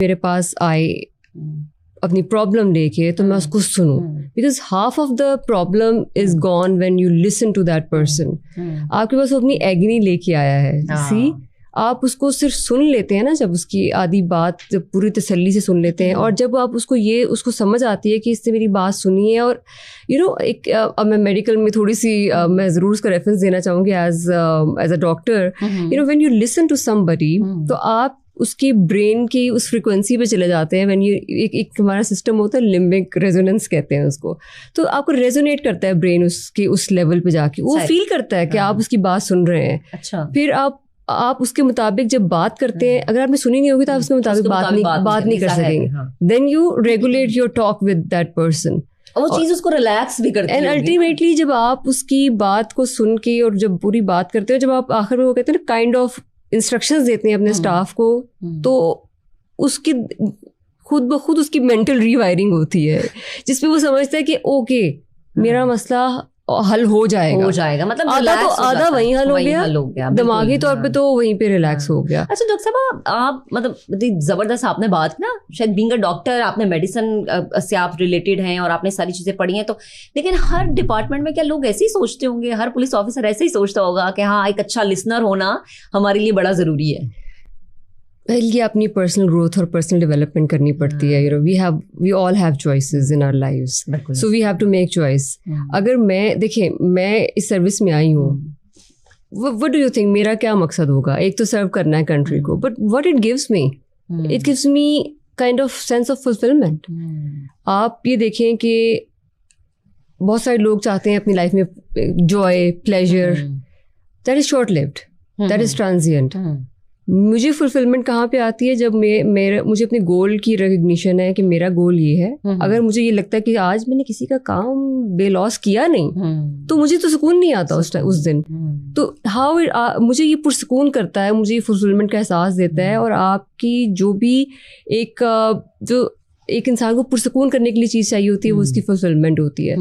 मेरे पास आए अपनी प्रॉब्लम लेके तो मैं उसको सुनूं, because half of the problem is gone when you listen to that person. आपके पास वो अपनी एग्नी लेके आया है, सी आप उसको सिर्फ सुन लेते हैं ना, जब उसकी आधी बात जब पूरी तसल्ली से सुन लेते हैं, और जब आप उसको समझ आती है कि इससे मेरी बात सुनी है. और एक अब मैं मेडिकल में थोड़ी सी मैं ज़रूर उसका रेफरेंस देना चाहूँगी as a doctor. When you listen to somebody, तो आप उसकी ब्रेन की उस फ्रिक्वेंसी पे चले जाते हैं. व्हेन यू एक हमारा सिस्टम होता है लिम्बिक रेजोनेंस कहते हैं उसको, तो आपको रेजोनेट करता है ब्रेन उसके उस लेवल पे जाके, वो फील करता है कि आप उसकी बात सुन रहे हैं. अच्छा. फिर आप उसके मुताबिक जब बात करते हैं, अगर आपने सुनी नहीं होगी तो आप उसके मुताबिक बात नहीं कर सकेंगे. Then you regulate your talk with that person. वो चीज उसको रिलैक्स भी करती है. एंड अल्टीमेटली जब आप उसकी बात को सुन के और जब पूरी बात करते हो, जब आप आखिर में वो कहते हैं ना काइंड ऑफ इंस्ट्रक्शंस देते हैं अपने स्टाफ को, तो उसकी खुद ब खुद उसकी मेंटल रीवायरिंग होती है, जिसपे वो समझता है कि ओके मेरा मसला हल हो जाएगा. मतलब आधा वहीं हल हो गया, दिमागी तौर पे तो वहीं पे रिलैक्स हो गया. अच्छा डॉक्टर साहब, आप मतलब जबरदस्त आपने बात की ना, शायद बीइंग अ डॉक्टर आपने मेडिसिन से आप रिलेटेड हैं और आपने सारी चीजें पढ़ी हैं, तो लेकिन हर डिपार्टमेंट में क्या लोग ऐसे ही सोचते होंगे, हर पुलिस ऑफिसर ऐसे ही सोचता होगा कि हाँ एक अच्छा लिसनर होना हमारे लिए बड़ा जरूरी है? ये अपनी पर्सनल ग्रोथ और पर्सनल डेवलपमेंट करनी पड़ती है. We all have choices in our lives, so we have to make choice. अगर मैं इस सर्विस में आई हूँ, व्हाट डू यू थिंक मेरा क्या मकसद होगा? एक तो सर्व करना है कंट्री को, but what it gives me kind of sense of fulfilment. आप ये देखें कि बहुत सारे लोग चाहते हैं अपनी लाइफ में Joy, pleasure, that is short lived, that is transient. मुझे फुलफिलमेंट कहाँ पे आती है? जब मुझे अपने गोल की रिकग्निशन है कि मेरा गोल ये है. अगर मुझे ये लगता है कि आज मैंने किसी का काम बेलॉस किया नहीं, तो मुझे तो सुकून नहीं आता उस दिन. तो मुझे ये पुरसुकून करता है, मुझे ये फुलफिलमेंट का एहसास देता है. और आपकी जो भी एक इंसान को पुरसुकून करने के लिए चीज चाहिए होती है, वो उसकी फुलफिलमेंट होती है.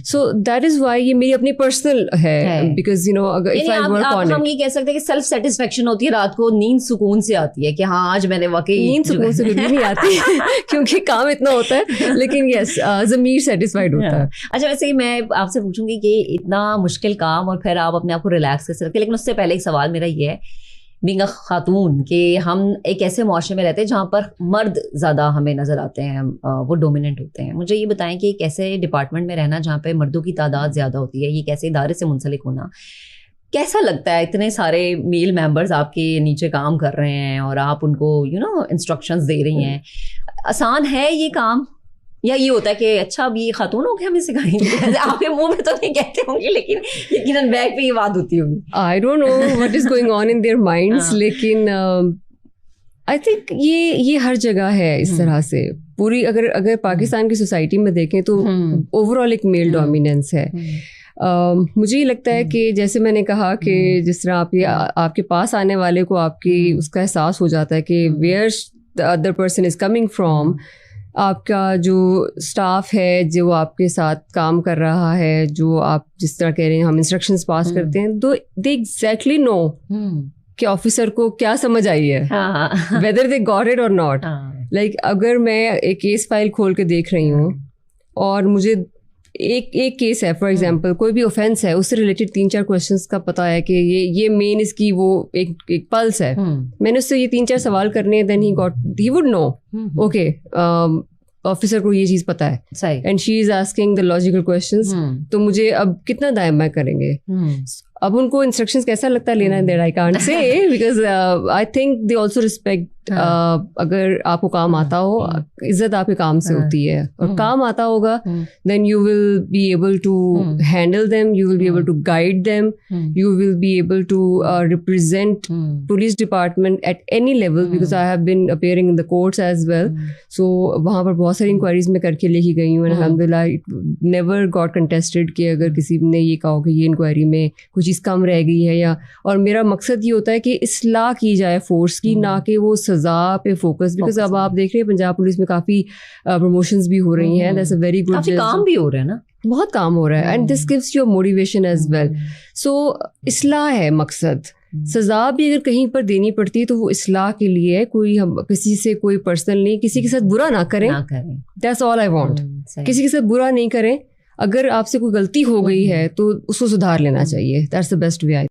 सो दैट इज व्हाई ये मेरी अपनी पर्सनल है, बिकॉज अगर if I work on it, हम ये कह सकते हैं कि सेल्फ सेटिस्फेक्शन होती है. रात को नींद सुकून से आती है कि हाँ आज मैंने वाकई. नींद सुकून से कभी नहीं आती क्योंकि काम इतना होता है, लेकिन यस ज़मीर सेटिस्फाइड होता है. अच्छा, वैसे ही मैं आपसे पूछूंगी कि इतना मुश्किल काम और फिर आप अपने आप को रिलैक्स कैसे रखते हैं, लेकिन उससे पहले एक सवाल मेरा ये है, बीइंग अ खातून, कि हम एक ऐसे मुआशरे में रहते हैं जहाँ पर मर्द ज़्यादा हमें नज़र आते हैं, वो डोमिनेंट होते हैं. मुझे ये बताएं कि एक ऐसे डिपार्टमेंट में रहना जहाँ पे मर्दों की तादाद ज़्यादा होती है, ये कैसे इदारे से मुंसलिक होना कैसा लगता है? इतने सारे मेल मेंबर्स आपके नीचे काम कर रहे हैं और आप उनको इंस्ट्रक्शंस दे रही हैं. आसान है ये काम, या ये होता है कि अच्छा अब ये खातून हो के हमें सिखाएंगे? आपके मुंह में तो नहीं कहते होंगे, लेकिन यकीनन बैक पे ये बात होती होगी. I don't know what is going on in their minds, लेकिन आई थिंक ये हर जगह है इस तरह से. पूरी अगर पाकिस्तान की सोसाइटी में देखें तो ओवरऑल एक मेल डोमिनेंस है. मुझे ये लगता है कि जैसे मैंने कहा कि जिस तरह आपके पास आने वाले को आपकी उसका एहसास हो जाता है कि where the other person is coming from. आपका जो स्टाफ है जो आपके साथ काम कर रहा है, जो आप जिस तरह कह रहे हैं हम इंस्ट्रक्शंस पास करते हैं, तो दे एग्जैक्टली नो कि ऑफिसर को क्या समझ आई है, वेदर दे गॉट इट और नॉट. लाइक अगर मैं एक केस फाइल खोल के देख रही हूँ और मुझे एक केस है, फॉर एग्जांपल कोई भी ऑफेंस है, उससे रिलेटेड 3-4 क्वेश्चंस का पता है कि ये मेन इसकी वो एक पल्स है, मैंने उससे ये 3-4 सवाल करने हैं, then he would know okay officer को ये चीज पता है, and she is asking the logical questions. तो मुझे अब कितना दायमा करेंगे? अब उनको इंस्ट्रक्शंस कैसा लगता है लेना, that I can't say, because I think they also respect. अगर आपको काम आता हो, इज्जत आपके काम से होती है, और काम आता होगा then you will be able to handle them, you will be able to guide them, you will be able to represent police department at any level, because I have been appearing in the courts as well. So वहाँ पर बहुत सारी inquiries में करके लेके गई हूँ, अल्हम्दुलिल्लाह इट नेवर गॉट कंटेस्टेड कि अगर किसी ने ये कहा कि ये इंक्वायरी में कुछ चीज़ कम रह गई है, या और मेरा मकसद ये होता है कि इस्लाह की जाए फोर्स की, ना कि वो सज़ा पे फोकस. बिकॉज अब आप देख रहे हैं पंजाब पुलिस में काफ़ी प्रमोशंस भी हो रही हैं, दैट्स अ वेरी गुड. काफ़ी काम भी हो रहा है ना, बहुत काम हो रहा है, and this gives your motivation as well. So इस्लाह है मकसद. सजा भी अगर कहीं पर देनी पड़ती है तो वो इस्लाह के लिए है, कोई हम किसी से कोई पर्सनल नहीं, किसी के साथ बुरा ना करें, दैट्स ऑल आई वांट। किसी के साथ बुरा नहीं करें, अगर आपसे कोई गलती हो गई है तो उसको सुधार लेना चाहिए, दैट्स द बेस्ट वे।